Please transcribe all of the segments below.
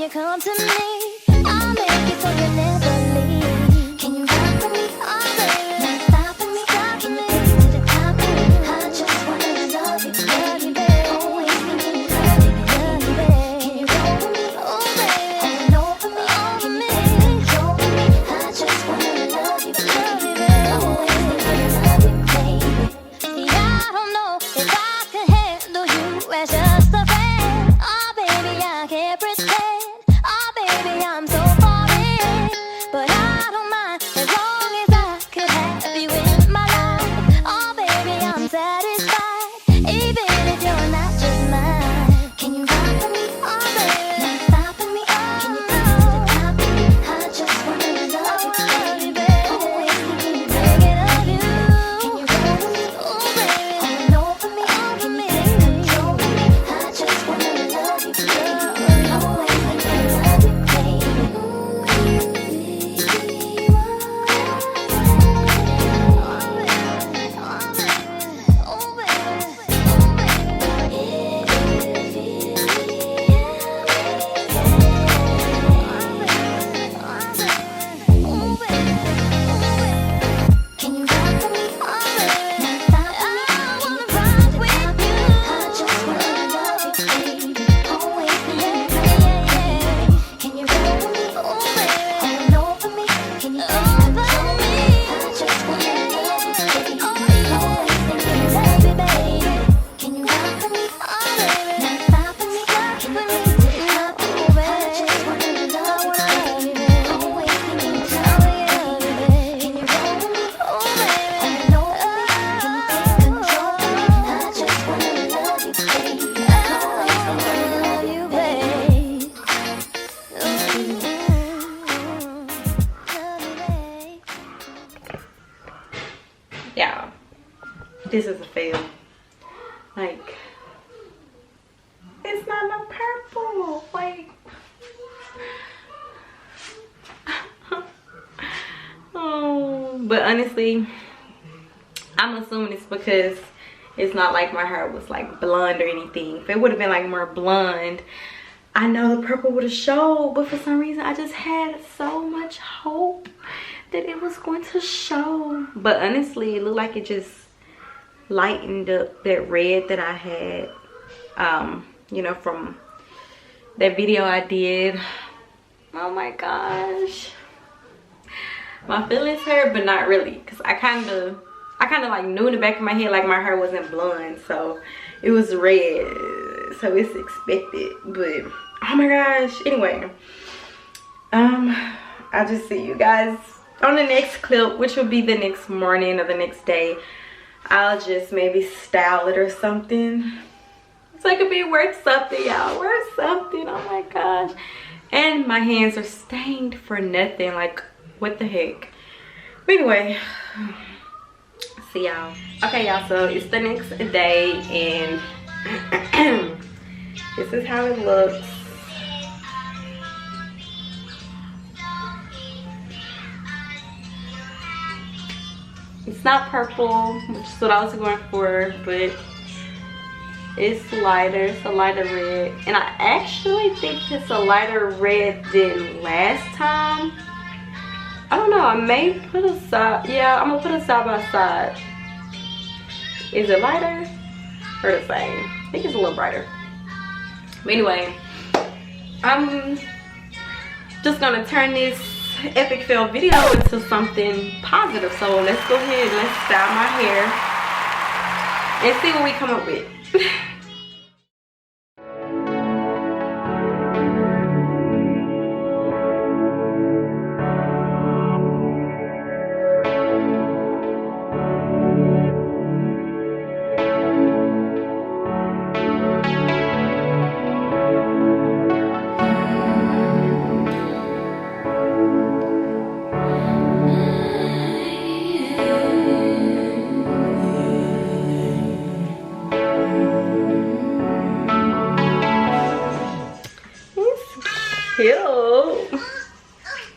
you come to me, I'll make it so you never leave. Can you ride for me? Oh baby, not stopping me. Can you take me to the top? I just wanna love you, baby. Always thinking you love me, baby. Can you roll with me? Oh baby, all over me. Can you take control with me? I just wanna love you, baby. Always thinking you love me, baby. Yeah, I don't know if I can handle you as just a friend. Oh baby, I can't pretend. Oh baby, I'm so far in, but I don't mind as long as I could have you in my life. Oh baby, I'm satisfied, even if you're not just mine. Can you ride for me? Oh baby, not stopping me. Can you take me to the top? I just wanna love you, baby. Always thinking of you. Can you roll with me? Oh baby, all over me. Can you take control with me? I just wanna love you, baby. Always thinking of you, baby. Can you ride for me? Not stopping me. I wanna ride with you. I just wanna love you, baby. Always thinking of you. Can you roll with me? Oh baby, all over me. Can you take control with me? I just wanna love you, baby. Always thinking of you, baby. Can you ride for me? Oh baby, not stopping me. Can you take me to the top? I just wanna love you, baby. Always thinking of you, baby. Can you roll with me? Oh baby, all over me. Can you take control with me? I just wanna love you, baby. Always thinking of you, baby. Yeah, this is a fail. Like, it's not no purple. Like, oh, but honestly, I'm assuming it's because it's not like my hair was like blonde or anything. If it would have been like more blonde, I know the purple would have showed, but for some reason I just had so much hope that it was going to show. But honestly, it looked like it just lightened up that red that I had, you know, from that video I did. Oh my gosh, my feelings hurt, but not really, because I kind of like knew in the back of my head like my hair wasn't blonde, so it was red, so it's expected. But oh my gosh, anyway, I'll just see you guys on the next clip, which will be the next morning or the next day. I'll just maybe style it or something, so it could be worth something, y'all. Worth something. Oh my gosh. And my hands are stained for nothing. Like, what the heck. But anyway, see y'all. Okay, y'all, so it's the next day, and this is how it looks. It's not purple, which is what I was going for, but it's lighter. It's a lighter red, and I actually think it's a lighter red than last time. I don't know, I may put a side, yeah, I'm gonna put it side by side. Is it lighter or the same? I think it's a little brighter. But anyway, I'm just gonna turn this epic fail video into something positive. So let's go ahead and let's style my hair and see what we come up with. Cute.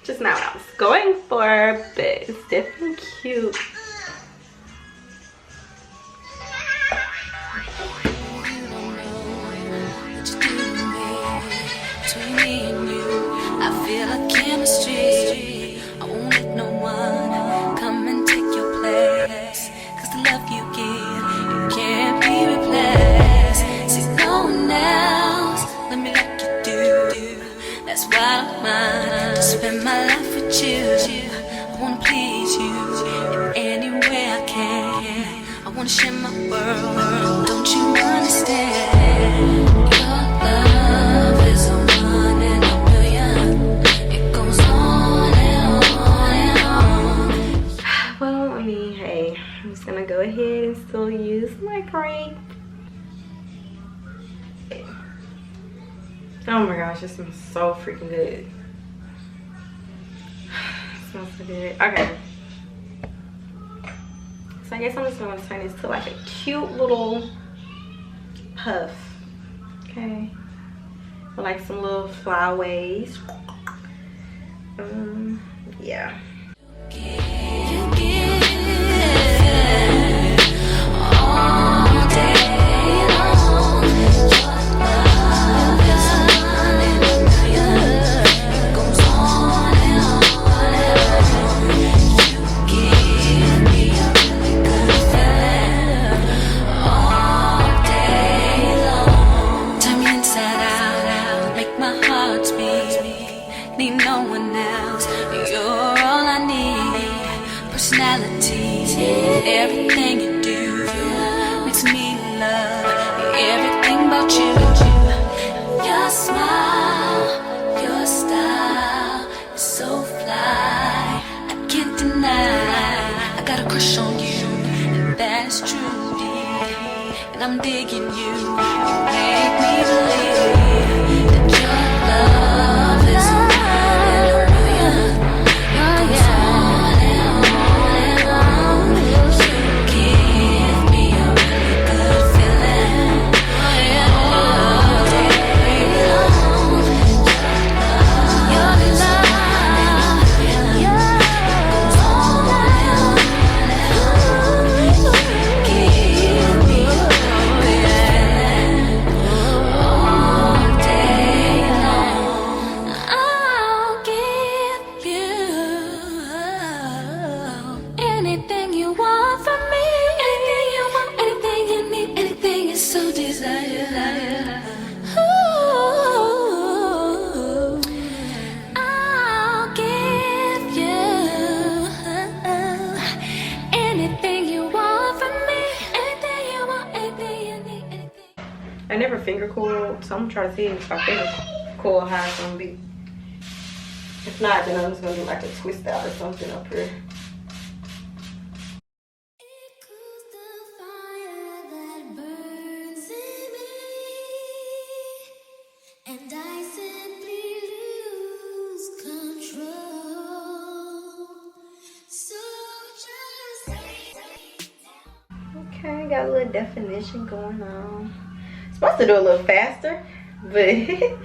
Just not what I was going for, but it's definitely cute. Between me and you. feel a chemistry. I won't let no one come and take your place. Cause the love you give, it can't be replaced. See, no one else, let me like you do. That's why I don't mind to spend my life with you. I wanna please you in any way I can. I wanna share my world, don't you understand? Your love is a one in a million. It goes on and on and on. Well, I mean, hey, I'm just gonna go ahead and still use my cream. Oh my gosh, it smells so freaking good. It smells so good. Okay. So I guess I'm just gonna turn this to like a cute little puff. Okay. With like some little flyaways. Yeah. Need no one else. You're all I need. Personality, everything you do makes me love everything about you. Your smile, your style is so fly. I can't deny. I got a crush on you, and that's true. And I'm digging you. You make me believe that your love is a I never finger coiled, so I'm gonna try to see if I finger coil how it's gonna be. If not, then I'm just gonna do like a twist out or something up here. Okay, got a little definition going on. Supposed to do a little faster, but I feel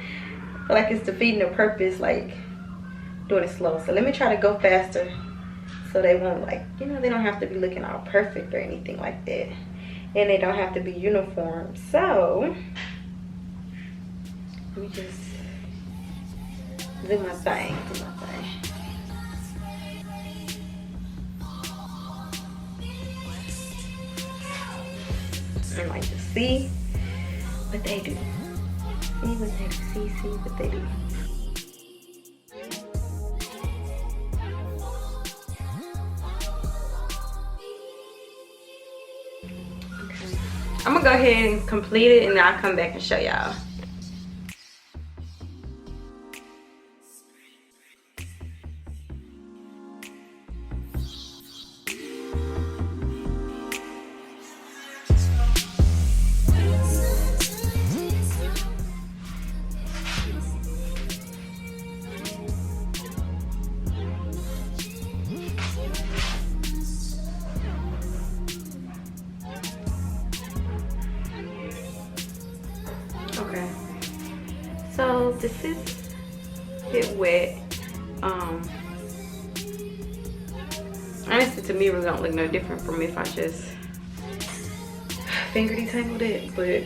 like it's defeating the purpose, like doing it slow. So let me try to go faster so they won't, like, you know, they don't have to be looking all perfect or anything like that, and they don't have to be uniform. So let me just do my thing. And like to see what they do. See what they do. See what they do. Okay. I'm gonna go ahead and complete it, and then I'll come back and show y'all. Okay, so this is a bit wet. Honestly, to me, it really don't look no different from if I just finger detangled it, but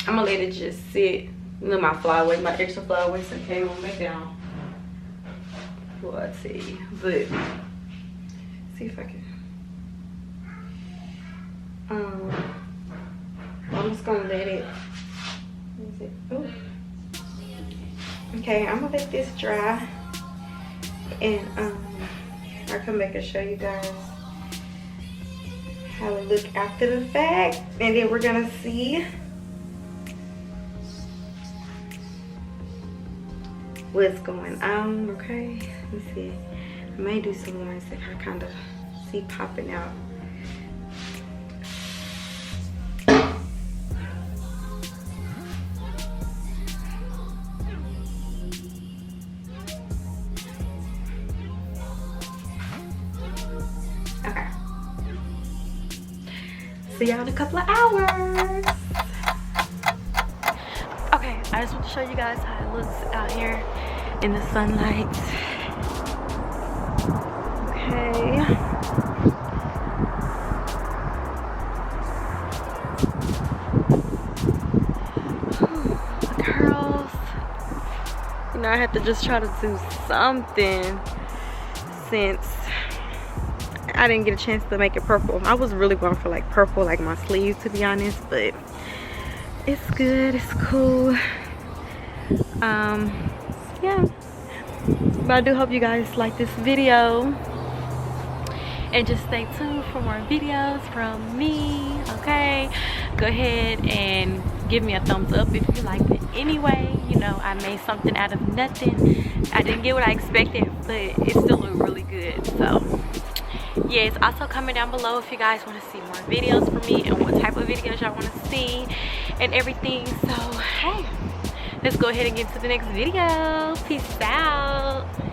I'm gonna let it just sit Look, my flyaways, my extra flyaways and came on back down. Well, let's see, but see if I can. I'm just gonna let it. Ooh. Okay, I'm gonna let this dry, and I'll come back and show you guys how it look after the fact, and then we're gonna see what's going on. Okay, let me see. I may do some ones that I kind of see popping out. Okay. See y'all in a couple of hours. Okay, I just want to show you guys how it looks out here in the sunlight. Okay. Girls, you know, I had to just try to do something since I didn't get a chance to make it purple. I was really going for like purple, like my sleeve, to be honest, but it's good, it's cool. Yeah, but I do hope you guys like this video, and just stay tuned for more videos from me. Okay, go ahead and give me a thumbs up if you liked it anyway. You know, I made something out of nothing. I didn't get what I expected, but it still looked really good. So yes, also comment down below if you guys want to see more videos from me and what type of videos y'all want to see and everything. So hey, let's go ahead and get to the next video. Peace out.